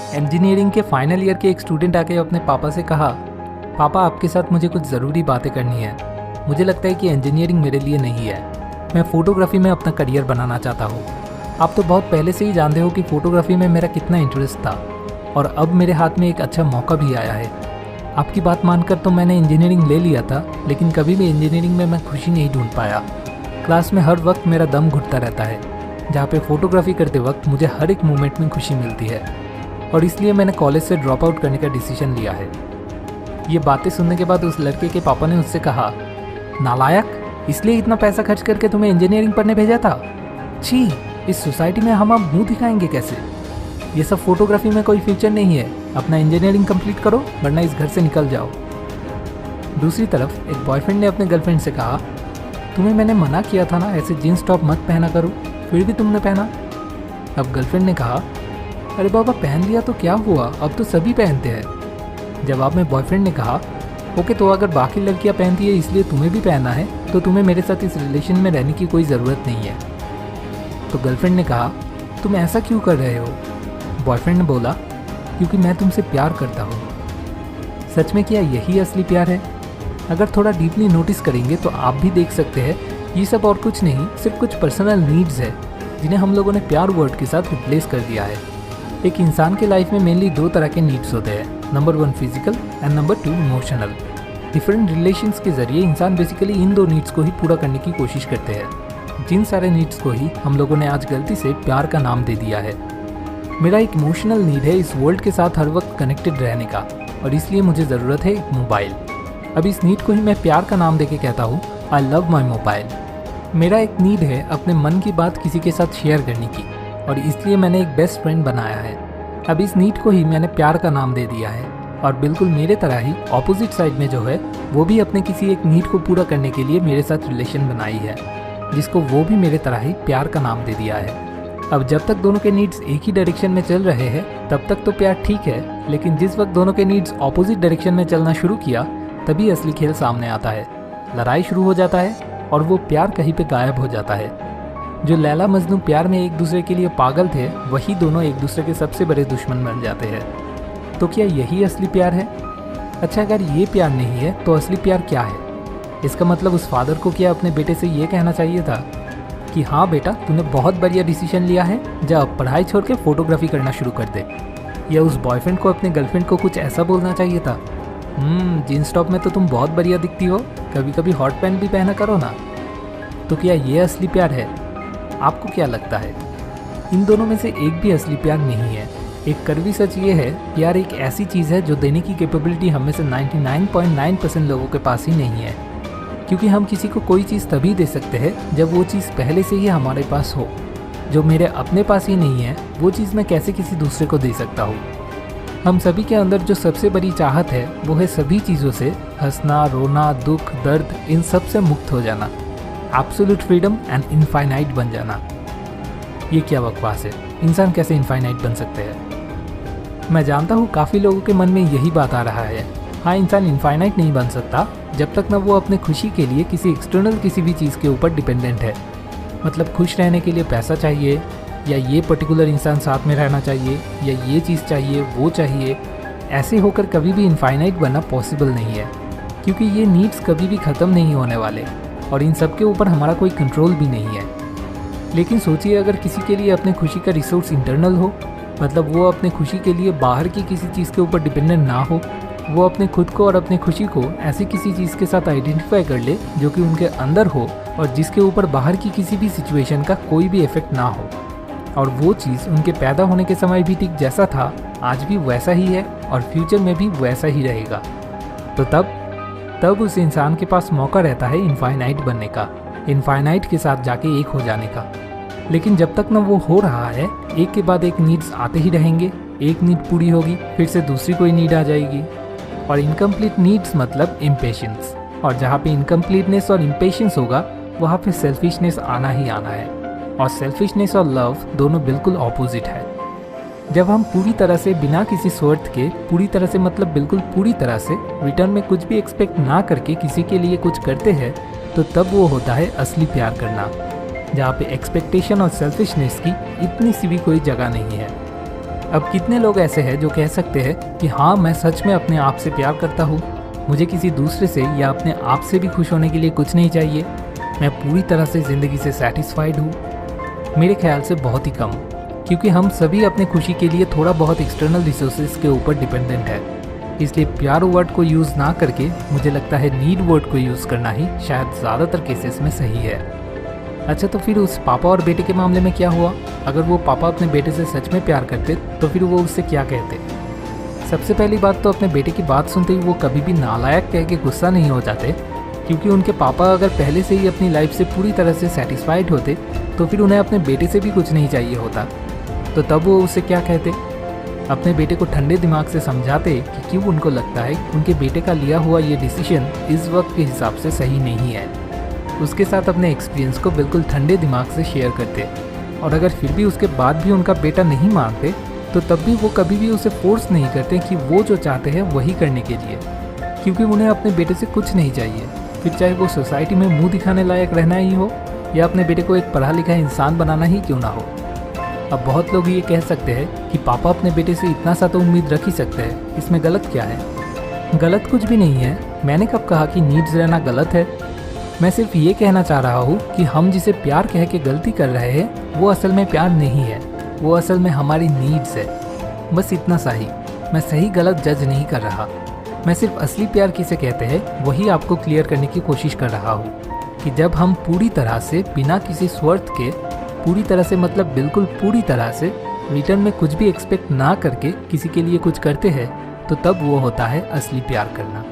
Engineering के final year के एक स्टूडेंट आके अपने पापा से कहा, पापा आपके साथ मुझे कुछ ज़रूरी बातें करनी है। मुझे लगता है कि इंजीनियरिंग मेरे लिए नहीं है। मैं फ़ोटोग्राफी में अपना करियर बनाना चाहता हूँ। आप तो बहुत पहले से ही जानते हो कि फ़ोटोग्राफी में मेरा कितना इंटरेस्ट था और अब मेरे हाथ में एक अच्छा मौका भी आया है। आपकी बात मानकर तो मैंने इंजीनियरिंग ले लिया था, लेकिन कभी भी इंजीनियरिंग में मैं खुशी नहीं ढूंढ पाया। क्लास में हर वक्त मेरा दम घुटता रहता है, जहाँ पे फ़ोटोग्राफी करते वक्त मुझे हर एक मोमेंट में खुशी मिलती है और इसलिए मैंने कॉलेज से ड्रॉप आउट करने का डिसीजन लिया है। ये बातें सुनने के बाद उस लड़के के पापा ने उससे कहा, नालायक, इसलिए इतना पैसा खर्च करके तुम्हें इंजीनियरिंग पढ़ने भेजा था? छी, इस सोसाइटी में हम अब मुँह दिखाएंगे कैसे? ये सब फोटोग्राफी में कोई फ्यूचर नहीं है। अपना इंजीनियरिंग कंप्लीट करो वरना इस घर से निकल जाओ। दूसरी तरफ एक बॉयफ्रेंड ने अपने गर्लफ्रेंड से कहा, तुम्हें मैंने मना किया था ना ऐसे जीन्स टॉप मत पहना करो, फिर भी तुमने पहना। अब गर्लफ्रेंड ने कहा, अरे बाबा पहन लिया तो क्या हुआ, अब तो सभी पहनते हैं। जवाब में बॉयफ्रेंड ने कहा, ओके तो अगर बाकी लड़कियां पहनती है इसलिए तुम्हें भी पहनना है तो तुम्हें मेरे साथ इस रिलेशन में रहने की कोई ज़रूरत नहीं है। तो गर्लफ्रेंड ने कहा, तुम ऐसा क्यों कर रहे हो? बॉयफ्रेंड ने बोला, क्योंकि मैं तुमसे प्यार करता हूँ। सच में क्या यही असली प्यार है? अगर थोड़ा डीपली नोटिस करेंगे तो आप भी देख सकते हैं ये सब और कुछ नहीं, सिर्फ कुछ पर्सनल नीड्स है जिन्हें हम लोगों ने प्यार वर्ड के साथ रिप्लेस कर दिया है। एक इंसान के लाइफ में मेनली दो तरह के नीड्स होते हैं, number 1 physical and number 2 emotional. Different relations के जरिए इंसान बेसिकली इन दो नीड्स को ही पूरा करने की कोशिश करते हैं। जिन सारे नीड्स को ही हम लोगों ने आज गलती से प्यार का नाम दे दिया है। मेरा एक इमोशनल नीड है इस वर्ल्ड के साथ हर वक्त कनेक्टेड रहने का और इसलिए मुझे ज़रूरत है एक मोबाइल। अब इस नीड को ही मैं प्यार का नाम देके कहता हूँ, आई लव माई मोबाइल। मेरा एक नीड है अपने मन की बात किसी के साथ शेयर करने की और इसलिए मैंने एक बेस्ट फ्रेंड बनाया है। अब इस नीड को ही मैंने प्यार का नाम दे दिया है और बिल्कुल मेरे तरह ही ऑपोजिट साइड में जो है वो भी अपने किसी एक नीड को पूरा करने के लिए मेरे साथ रिलेशन बनाई है, जिसको वो भी मेरे तरह ही प्यार का नाम दे दिया है। अब जब तक दोनों के नीड्स एक ही डायरेक्शन में चल रहे हैं तब तक तो प्यार ठीक है, लेकिन जिस वक्त दोनों के नीड्स ऑपोजिट डायरेक्शन में चलना शुरू किया तभी असली खेल सामने आता है। लड़ाई शुरू हो जाता है और वो प्यार कहीं पे गायब हो जाता है। जो लैला मजनू प्यार में एक दूसरे के लिए पागल थे, वही दोनों एक दूसरे के सबसे बड़े दुश्मन बन जाते हैं। तो क्या यही असली प्यार है? अच्छा, अगर ये प्यार नहीं है तो असली प्यार क्या है? इसका मतलब उस फादर को क्या अपने बेटे से ये कहना चाहिए था कि हाँ बेटा, तूने बहुत बढ़िया डिसीजन लिया है, जा अब पढ़ाई छोड़ के फोटोग्राफी करना शुरू कर दे। या उस बॉयफ्रेंड को अपने गर्लफ्रेंड को कुछ ऐसा बोलना चाहिए था, जीन्स टॉप में तो तुम बहुत बढ़िया दिखती हो, कभी कभी हॉट पैंट भी पहना करो ना। तो क्या ये असली प्यार है? आपको क्या लगता है? इन दोनों में से एक भी असली प्यार नहीं है। एक कड़वी सच ये है, प्यार एक ऐसी चीज़ है जो देने की कैपेबिलिटी हम में से 99.9% लोगों के पास ही नहीं है, क्योंकि हम किसी को कोई चीज़ तभी दे सकते हैं जब वो चीज़ पहले से ही हमारे पास हो। जो मेरे अपने पास ही नहीं है वो चीज़ मैं कैसे किसी दूसरे को दे सकता हूँ? हम सभी के अंदर जो सबसे बड़ी चाहत है वो है सभी चीज़ों से हंसना, रोना, दुख, दर्द, इन सब से मुक्त हो जाना, एब्सोल्यूट फ्रीडम एंड इनफाइनाइट बन जाना। ये क्या बकवास है? इंसान कैसे इनफाइनाइट बन सकते हैं? मैं जानता हूँ काफ़ी लोगों के मन में यही बात आ रहा है। हाँ, इंसान इनफाइनाइट नहीं बन सकता जब तक ना वो अपने खुशी के लिए किसी एक्सटर्नल किसी भी चीज़ के ऊपर डिपेंडेंट है। मतलब खुश रहने के लिए पैसा चाहिए, या ये पर्टिकुलर इंसान साथ में रहना चाहिए, या ये चीज़ चाहिए, वो चाहिए। ऐसे होकर कभी भी इनफाइनाइट बनना पॉसिबल नहीं है, क्योंकि ये नीड्स कभी भी ख़त्म नहीं होने वाले और इन सब के ऊपर हमारा कोई कंट्रोल भी नहीं है। लेकिन सोचिए, अगर किसी के लिए अपने खुशी का रिसोर्स इंटरनल हो, मतलब वो अपने खुशी के लिए बाहर की किसी चीज़ के ऊपर डिपेंडेंट ना हो, वो अपने खुद को और अपनी खुशी को ऐसी किसी चीज़ के साथ आइडेंटिफाई कर ले जो कि उनके अंदर हो और जिसके ऊपर बाहर की किसी भी सिचुएशन का कोई भी इफेक्ट ना हो, और वो चीज़ उनके पैदा होने के समय भी ठीक जैसा था आज भी वैसा ही है और फ्यूचर में भी वैसा ही रहेगा, तो तब उस इंसान के पास मौका रहता है इनफाइनाइट बनने का, इनफाइनाइट के साथ जाके एक हो जाने का। लेकिन जब तक ना वो हो रहा है, एक के बाद एक नीड्स आते ही रहेंगे। एक नीड पूरी होगी, फिर से दूसरी कोई नीड आ जाएगी, और इनकम्प्लीट नीड्स मतलब इम्पेशेंस। और जहाँ पे इनकम्प्लीटनेस और इम्पेशेंस होगा वहाँ पे सेल्फिशनेस आना ही आना है, और सेल्फिशनेस और लव दोनों बिल्कुल ऑपोजिट है। जब हम पूरी तरह से बिना किसी स्वार्थ के, पूरी तरह से मतलब बिल्कुल पूरी तरह से रिटर्न में कुछ भी एक्सपेक्ट ना करके किसी के लिए कुछ करते हैं, तो तब वो होता है असली प्यार करना, जहाँ पे एक्सपेक्टेशन और सेल्फिशनेस की इतनी सी भी कोई जगह नहीं है। अब कितने लोग ऐसे हैं जो कह सकते हैं कि हाँ, मैं सच में अपने आप से प्यार करता हूँ, मुझे किसी दूसरे से या अपने आप से भी खुश होने के लिए कुछ नहीं चाहिए, मैं पूरी तरह से ज़िंदगी से सेटिस्फाइड हूँ। मेरे ख्याल से बहुत ही कम, क्योंकि हम सभी अपने खुशी के लिए थोड़ा बहुत एक्सटर्नल रिसोर्सेज के ऊपर डिपेंडेंट है। इसलिए प्यार वर्ड को यूज़ ना करके मुझे लगता है नीड वर्ड को यूज़ करना ही शायद ज़्यादातर केसेस में सही है। अच्छा, तो फिर उस पापा और बेटे के मामले में क्या हुआ? अगर वो पापा अपने बेटे से सच में प्यार करते तो फिर वो उससे क्या कहते? सबसे पहली बात तो अपने बेटे की बात सुनते ही वो कभी भी नालायक कह के गुस्सा नहीं हो जाते, क्योंकि उनके पापा अगर पहले से ही अपनी लाइफ से पूरी तरह से सेटिस्फाइड होते तो फिर उन्हें अपने बेटे से भी कुछ नहीं चाहिए होता। तो तब वो उसे क्या कहते? अपने बेटे को ठंडे दिमाग से समझाते कि क्यों उनको लगता है उनके बेटे का लिया हुआ ये डिसीजन इस वक्त के हिसाब से सही नहीं है। उसके साथ अपने एक्सपीरियंस को बिल्कुल ठंडे दिमाग से शेयर करते, और अगर फिर भी उसके बाद भी उनका बेटा नहीं मानते तो तब भी वो कभी भी उसे फोर्स नहीं करते कि वो जो चाहते हैं वही करने के लिए, क्योंकि उन्हें अपने बेटे से कुछ नहीं चाहिए, फिर चाहे वो सोसाइटी में मुंह दिखाने लायक रहना ही हो या अपने बेटे को एक पढ़ा लिखा इंसान बनाना ही क्यों ना हो। अब बहुत लोग ये कह सकते हैं कि पापा अपने बेटे से इतना सा तो उम्मीद रख ही सकते हैं, इसमें गलत क्या है? गलत कुछ भी नहीं है। मैंने कब कहा कि नीड्स रहना गलत है? मैं सिर्फ ये कहना चाह रहा हूँ कि हम जिसे प्यार कह के गलती कर रहे हैं वो असल में प्यार नहीं है, वो असल में हमारी नीड्स है। बस इतना सा ही। मैं सही गलत जज नहीं कर रहा, मैं सिर्फ असली प्यार किसे कहते हैं वही आपको क्लियर करने की कोशिश कर रहा हूँ कि जब हम पूरी तरह से बिना किसी स्वार्थ के, पूरी तरह से मतलब बिल्कुल पूरी तरह से रिटर्न में कुछ भी एक्सपेक्ट ना करके किसी के लिए कुछ करते हैं, तो तब वो होता है असली प्यार करना।